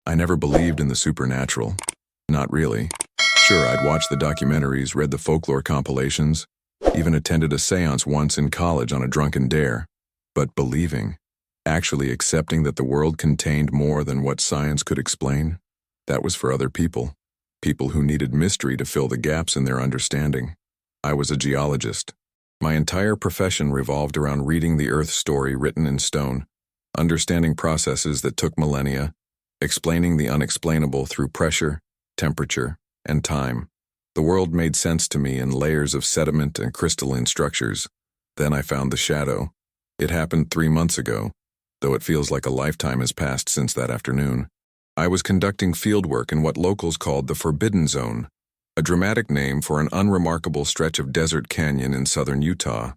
I never believed in the supernatural. Not really. Sure, I'd watched the documentaries, read the folklore compilations, even attended a seance once in college on a drunken dare. But believing, actually accepting that the world contained more than what science could explain, that was for other people. People who needed mystery to fill the gaps in their understanding. I was a geologist. My entire profession revolved around reading the Earth story written in stone, understanding processes that took millennia, explaining the unexplainable through pressure, temperature, and time. The world made sense to me in layers of sediment and crystalline structures. Then I found the shadow. It happened 3 months ago, though it feels like a lifetime has passed since that afternoon. I was conducting fieldwork in what locals called the Forbidden Zone, a dramatic name for an unremarkable stretch of desert canyon in southern Utah.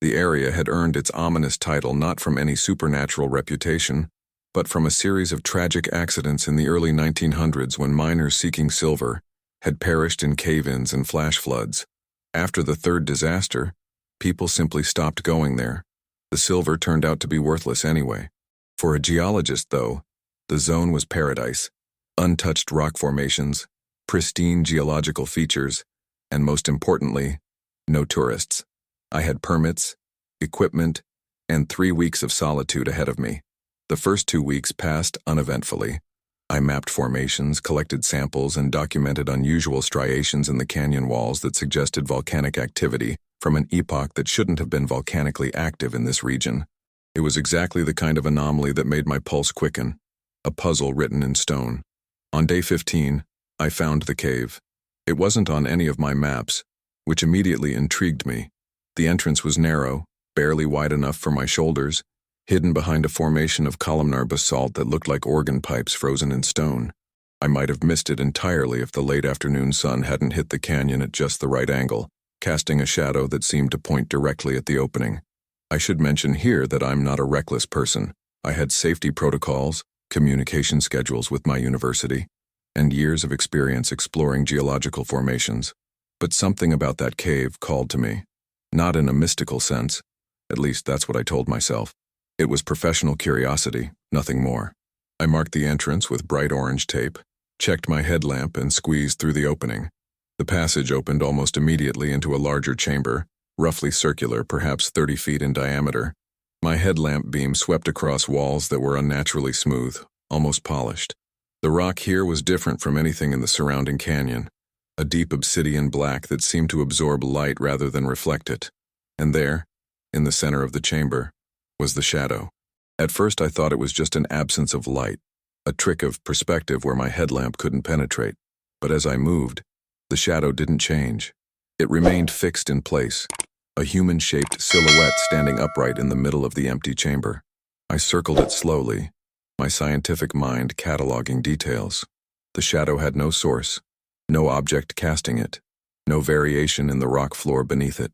The area had earned its ominous title not from any supernatural reputation, but from a series of tragic accidents in the early 1900s when miners seeking silver had perished in cave-ins and flash floods. After the third disaster, people simply stopped going there. The silver turned out to be worthless anyway. For a geologist, though, the zone was paradise. Untouched rock formations, pristine geological features, and most importantly, no tourists. I had permits, equipment, and 3 weeks of solitude ahead of me. The first 2 weeks passed uneventfully. I mapped formations, collected samples, and documented unusual striations in the canyon walls that suggested volcanic activity from an epoch that shouldn't have been volcanically active in this region. It was exactly the kind of anomaly that made my pulse quicken, a puzzle written in stone. On day 15, I found the cave. It wasn't on any of my maps, which immediately intrigued me. The entrance was narrow, barely wide enough for my shoulders, hidden behind a formation of columnar basalt that looked like organ pipes frozen in stone. I might have missed it entirely if the late afternoon sun hadn't hit the canyon at just the right angle, casting a shadow that seemed to point directly at the opening. I should mention here that I'm not a reckless person. I had safety protocols, communication schedules with my university, and years of experience exploring geological formations. But something about that cave called to me. Not in a mystical sense. At least that's what I told myself. It was professional curiosity, nothing more. I marked the entrance with bright orange tape, checked my headlamp, and squeezed through the opening. The passage opened almost immediately into a larger chamber, roughly circular, perhaps 30 feet in diameter. My headlamp beam swept across walls that were unnaturally smooth, almost polished. The rock here was different from anything in the surrounding canyon, a deep obsidian black that seemed to absorb light rather than reflect it. And there, in the center of the chamber, was the shadow. At first I thought it was just an absence of light, a trick of perspective where my headlamp couldn't penetrate. But as I moved, the shadow didn't change. It remained fixed in place, a human-shaped silhouette standing upright in the middle of the empty chamber. I circled it slowly, my scientific mind cataloging details. The shadow had no source, no object casting it, no variation in the rock floor beneath it.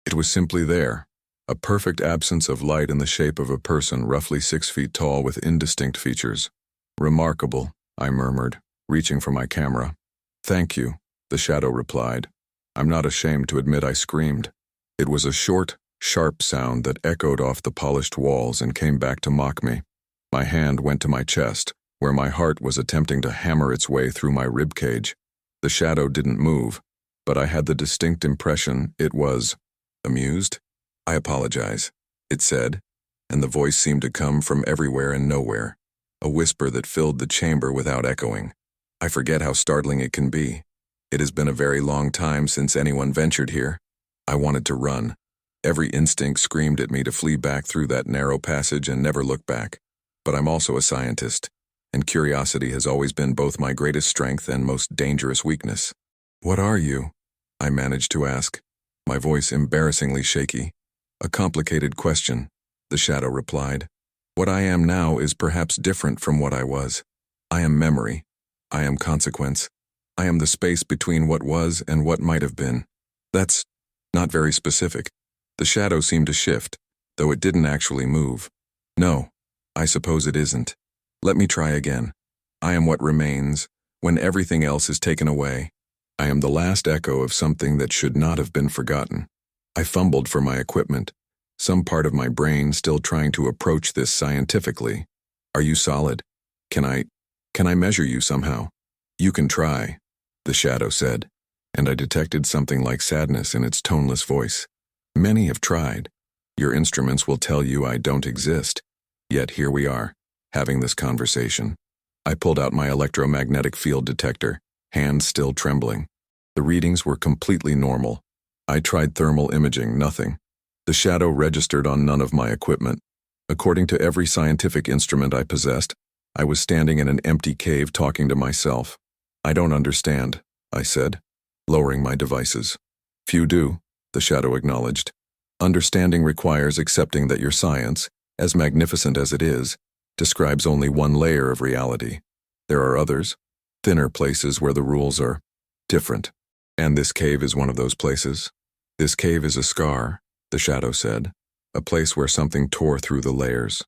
It was simply there, a perfect absence of light in the shape of a person roughly 6 feet tall with indistinct features. "Remarkable," I murmured, reaching for my camera. "Thank you," the shadow replied. I'm not ashamed to admit I screamed. It was a short, sharp sound that echoed off the polished walls and came back to mock me. My hand went to my chest, where my heart was attempting to hammer its way through my ribcage. The shadow didn't move, but I had the distinct impression it was amused. "I apologize," it said, and the voice seemed to come from everywhere and nowhere, a whisper that filled the chamber without echoing. I forget how startling it can be. It has been a very long time since anyone ventured here. I wanted to run. Every instinct screamed at me to flee back through that narrow passage and never look back. But I'm also a scientist, and curiosity has always been both my greatest strength and most dangerous weakness. "What are you?" I managed to ask, my voice embarrassingly shaky. "A complicated question," the shadow replied. "What I am now is perhaps different from what I was. I am memory. I am consequence. I am the space between what was and what might have been. That's not very specific." The shadow seemed to shift, though it didn't actually move. "No, I suppose it isn't. Let me try again. I am what remains when everything else is taken away. I am the last echo of something that should not have been forgotten." I fumbled for my equipment, some part of my brain still trying to approach this scientifically. "Are you solid? Can I Can I measure you somehow? You can try, the shadow said, and I detected something like sadness in its toneless voice. Many have tried. Your instruments will tell you I don't exist. Yet here we are, having this conversation. I pulled out my electromagnetic field detector, hands still trembling. The readings were completely normal. I tried thermal imaging, nothing. The shadow registered on none of my equipment. According to every scientific instrument I possessed, I was standing in an empty cave talking to myself. I don't understand, I said, lowering my devices. Few do, the shadow acknowledged. Understanding requires accepting that your science, as magnificent as it is, describes only one layer of reality. There are others, thinner places where the rules are different. And this cave is one of those places. This cave is a scar, the shadow said, a place where something tore through the layers.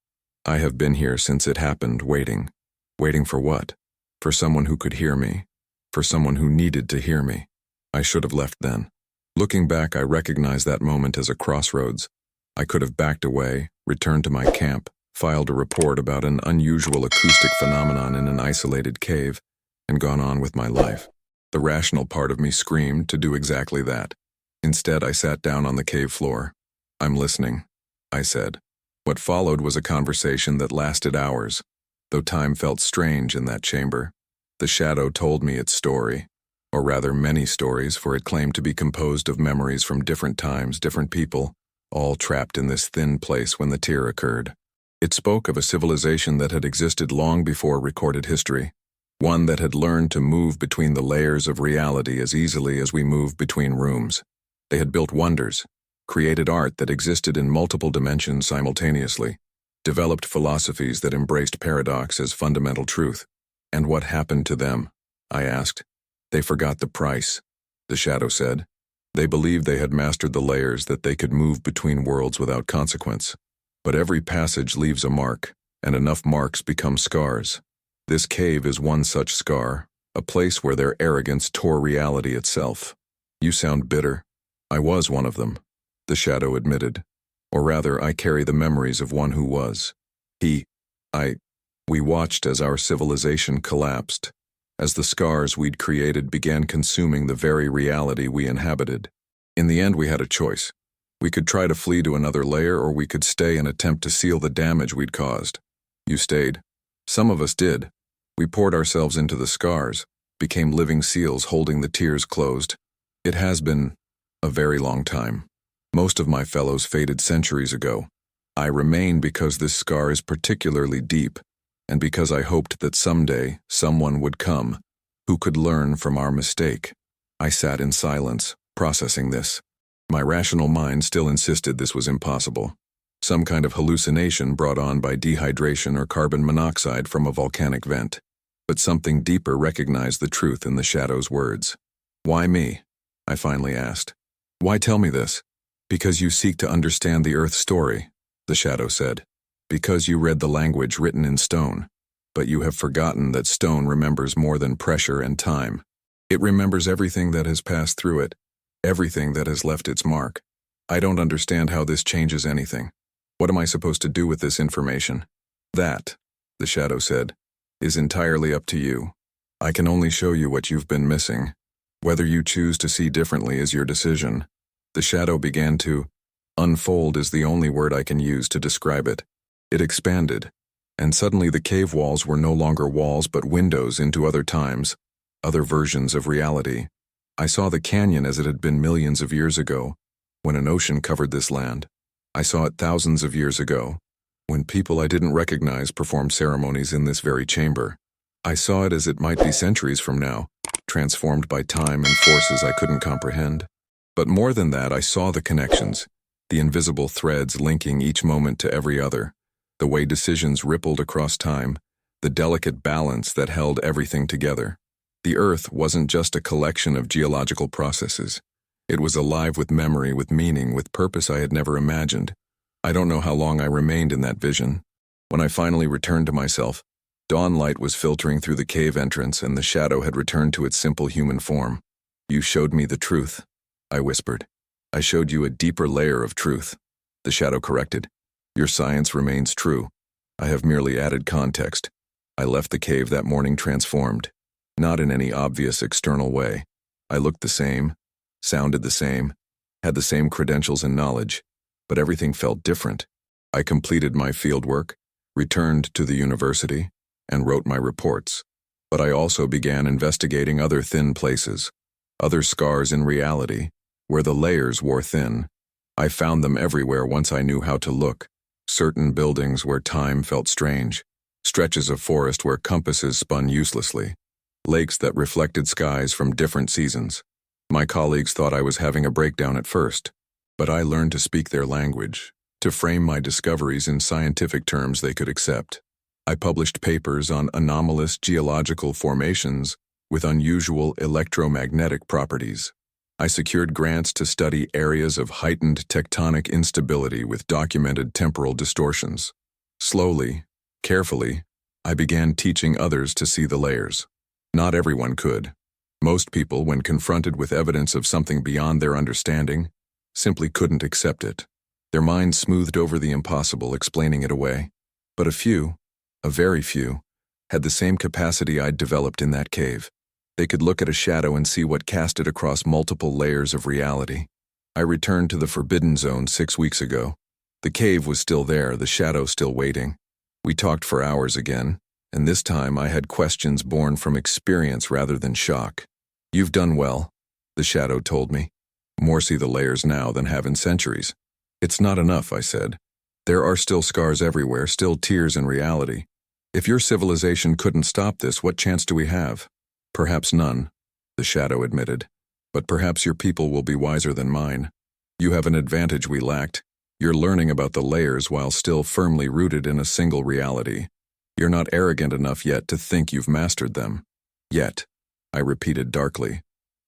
I have been here since it happened, waiting. Waiting for what? For someone who could hear me. For someone who needed to hear me. I should have left then. Looking back, I recognize that moment as a crossroads. I could have backed away, returned to my camp, filed a report about an unusual acoustic phenomenon in an isolated cave, and gone on with my life. The rational part of me screamed to do exactly that. Instead, I sat down on the cave floor. I'm listening, I said. What followed was a conversation that lasted hours. Though time felt strange in that chamber, the shadow told me its story, or rather many stories, for it claimed to be composed of memories from different times, different people, all trapped in this thin place when the tear occurred. It spoke of a civilization that had existed long before recorded history, one that had learned to move between the layers of reality as easily as we move between rooms. They had built wonders, created art that existed in multiple dimensions simultaneously, developed philosophies that embraced paradox as fundamental truth. And what happened to them? I asked. They forgot the price, the shadow said. They believed they had mastered the layers, that they could move between worlds without consequence. But every passage leaves a mark, and enough marks become scars. This cave is one such scar, a place where their arrogance tore reality itself. You sound bitter. I was one of them, the shadow admitted. Or rather, I carry the memories of one who was. We watched as our civilization collapsed, as the scars we'd created began consuming the very reality we inhabited. In the end, we had a choice. We could try to flee to another layer, or we could stay and attempt to seal the damage we'd caused. You stayed. Some of us did. We poured ourselves into the scars, became living seals holding the tears closed. It has been a very long time. Most of my fellows faded centuries ago. I remain because this scar is particularly deep, and because I hoped that someday someone would come who could learn from our mistake. I sat in silence, processing this. My rational mind still insisted this was impossible. Some kind of hallucination brought on by dehydration or carbon monoxide from a volcanic vent. But something deeper recognized the truth in the shadow's words. Why me? I finally asked. Why tell me this? Because you seek to understand the Earth's story, the shadow said. Because you read the language written in stone. But you have forgotten that stone remembers more than pressure and time. It remembers everything that has passed through it, everything that has left its mark. I don't understand how this changes anything. What am I supposed to do with this information? That, the shadow said, is entirely up to you. I can only show you what you've been missing. Whether you choose to see differently is your decision. The shadow began to unfold is the only word I can use to describe it. It expanded, and suddenly the cave walls were no longer walls but windows into other times, other versions of reality. I saw the canyon as it had been millions of years ago, when an ocean covered this land. I saw it thousands of years ago, when people I didn't recognize performed ceremonies in this very chamber. I saw it as it might be centuries from now, transformed by time and forces I couldn't comprehend. But more than that, I saw the connections, the invisible threads linking each moment to every other, the way decisions rippled across time, the delicate balance that held everything together. The Earth wasn't just a collection of geological processes. It was alive with memory, with meaning, with purpose I had never imagined. I don't know how long I remained in that vision. When I finally returned to myself, dawn light was filtering through the cave entrance and the shadow had returned to its simple human form. You showed me the truth, I whispered. I showed you a deeper layer of truth. The shadow corrected. Your science remains true. I have merely added context. I left the cave that morning transformed, not in any obvious external way. I looked the same, sounded the same, had the same credentials and knowledge, but everything felt different. I completed my fieldwork, returned to the university, and wrote my reports. But I also began investigating other thin places, other scars in reality, where the layers wore thin. I found them everywhere once I knew how to look. Certain buildings where time felt strange, stretches of forest where compasses spun uselessly, lakes that reflected skies from different seasons. My colleagues thought I was having a breakdown at first, but I learned to speak their language, to frame my discoveries in scientific terms they could accept. I published papers on anomalous geological formations with unusual electromagnetic properties. I secured grants to study areas of heightened tectonic instability with documented temporal distortions. Slowly, carefully, I began teaching others to see the layers. Not everyone could. Most people, when confronted with evidence of something beyond their understanding, simply couldn't accept it. Their minds smoothed over the impossible, explaining it away. But a few, a very few, had the same capacity I'd developed in that cave. They could look at a shadow and see what cast it across multiple layers of reality. I returned to the Forbidden Zone 6 weeks ago. The cave was still there, the shadow still waiting. We talked for hours again, and this time I had questions born from experience rather than shock. "You've done well," the shadow told me. "More see the layers now than have in centuries." "It's not enough," I said. "There are still scars everywhere, still tears in reality. If your civilization couldn't stop this, what chance do we have?" "Perhaps none," the shadow admitted. "But perhaps your people will be wiser than mine. You have an advantage we lacked. You're learning about the layers while still firmly rooted in a single reality. You're not arrogant enough yet to think you've mastered them." "Yet," I repeated darkly.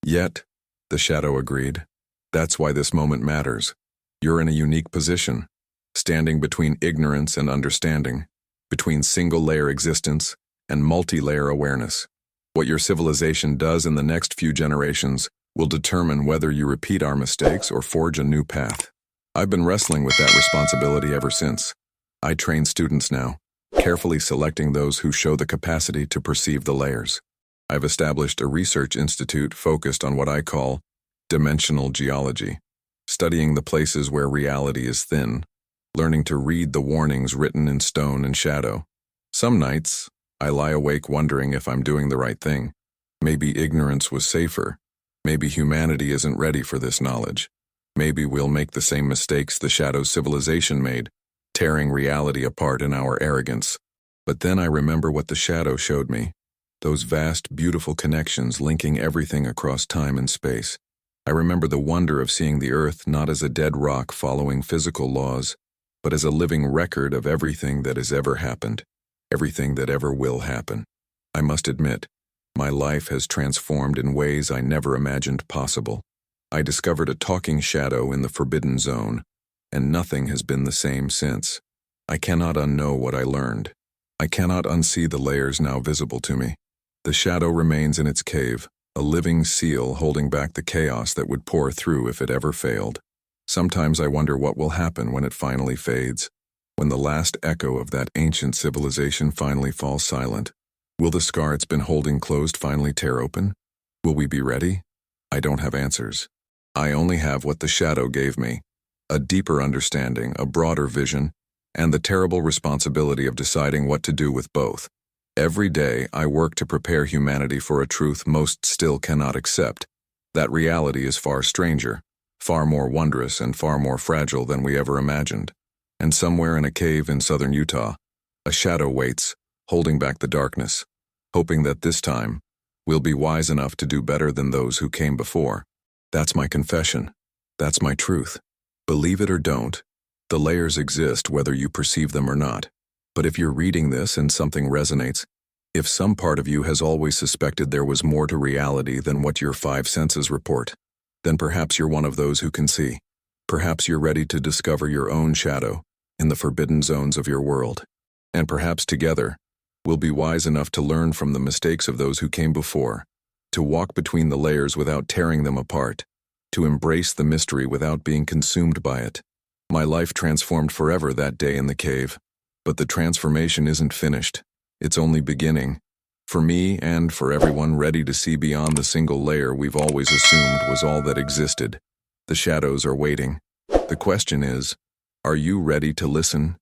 "Yet," the shadow agreed. "That's why this moment matters. You're in a unique position, standing between ignorance and understanding, between single-layer existence and multi-layer awareness. What your civilization does in the next few generations will determine whether you repeat our mistakes or forge a new path. I've been wrestling with that responsibility ever since. I train students now, carefully selecting those who show the capacity to perceive the layers. I've established a research institute focused on what I call dimensional geology, studying the places where reality is thin, learning to read the warnings written in stone and shadow. Some nights, I lie awake wondering if I'm doing the right thing. Maybe ignorance was safer. Maybe humanity isn't ready for this knowledge. Maybe we'll make the same mistakes the shadow civilization made, tearing reality apart in our arrogance. But then I remember what the shadow showed me, those vast, beautiful connections linking everything across time and space. I remember the wonder of seeing the earth not as a dead rock following physical laws, but as a living record of everything that has ever happened, everything that ever will happen. I must admit, my life has transformed in ways I never imagined possible. I discovered a talking shadow in the Forbidden Zone, and nothing has been the same since. I cannot unknow what I learned. I cannot unsee the layers now visible to me. The shadow remains in its cave, a living seal holding back the chaos that would pour through if it ever failed. Sometimes I wonder what will happen when it finally fades, when the last echo of that ancient civilization finally falls silent. Will the scar it's been holding closed finally tear open? Will we be ready? I don't have answers. I only have what the shadow gave me, a deeper understanding, a broader vision, and the terrible responsibility of deciding what to do with both. Every day, I work to prepare humanity for a truth most still cannot accept. That reality is far stranger, far more wondrous, and far more fragile than we ever imagined. And somewhere in a cave in southern Utah, a shadow waits, holding back the darkness, hoping that this time, we'll be wise enough to do better than those who came before. That's my confession. That's my truth. Believe it or don't, the layers exist whether you perceive them or not. But if you're reading this and something resonates, if some part of you has always suspected there was more to reality than what your 5 senses report, then perhaps you're one of those who can see. Perhaps you're ready to discover your own shadow in the forbidden zones of your world. And perhaps together, we'll be wise enough to learn from the mistakes of those who came before, to walk between the layers without tearing them apart, to embrace the mystery without being consumed by it. My life transformed forever that day in the cave, but the transformation isn't finished. It's only beginning. For me and for everyone ready to see beyond the single layer we've always assumed was all that existed. The shadows are waiting. The question is, are you ready to listen?